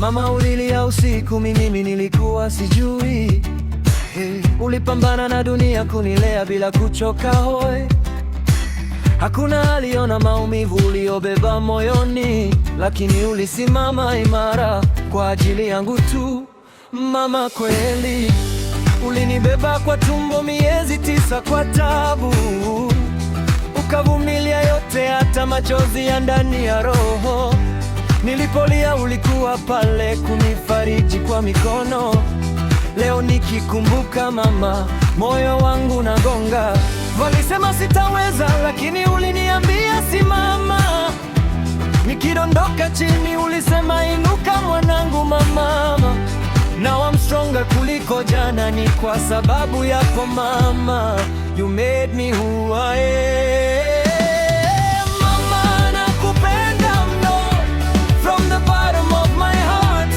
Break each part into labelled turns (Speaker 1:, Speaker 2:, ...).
Speaker 1: Mama, ulilia usiku, mimi nilikuwa sijui. Ulipambana na dunia kunilea bila kuchoka, hoi. Hakuna aliona maumivu uliobeba moyoni, lakini ulisimama imara kwa ajili yangu tu. Mama, kweli ulinibeba kwa tumbo miezi 9 kwa tabu, ukavumilia yote, hata machozi ya ndani ya roho. Nilipolia ulikuwa pale kunifariji kwa mikono. Leo nikikumbuka mama, moyo wangu nagonga. Walisema sitaweza, lakini uliniambia simama. Nikidondoka chini ulisema inuka mwanangu. Mama, now I'm stronger kuliko jana, ni kwa sababu yako mama. You made me who I am. Mama, nakupenda mno, from the bottom of my heart.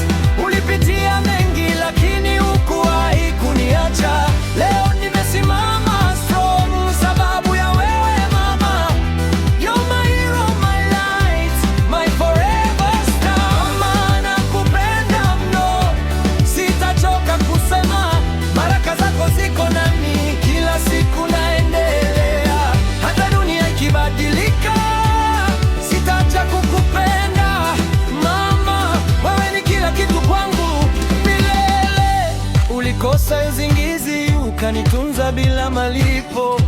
Speaker 1: Ulipitia mengi lakini hukuwahi kuniacha. Leo nimesimama strong sababu ya wewe mama. You're my hero, my light, my forever star. Mama, nakupenda mno, sitachoka kusema. Baraka zako ziko nami, kila siku naendelea. Hata dunia ikibadilika, sitaacha kukupenda mama. Wewe ni kila kitu kwangu milele. Ulikosa usingizi ukanitunza bila malipo.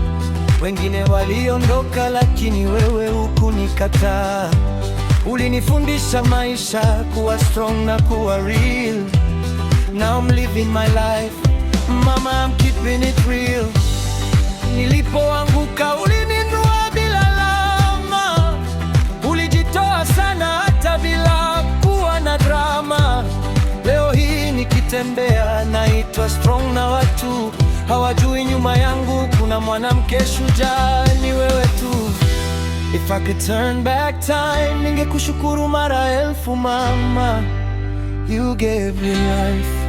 Speaker 1: Wengine waliondoka lakini wewe hukunikataa. Ulinifundisha maisha, kuwa strong na kuwa real. Now I'm living my life, mama, I'm keeping it real. Nilipoanguka ulininua bila lawama. Ulijitoa sana hata bila kuwa na drama. Leo hii nikitembea naitwa strong na watu hawajui nyuma yangu kuna mwanamke shujaa, ni wewe tu. If I could turn back time, ningekushukuru mara elfu mama. You gave me life.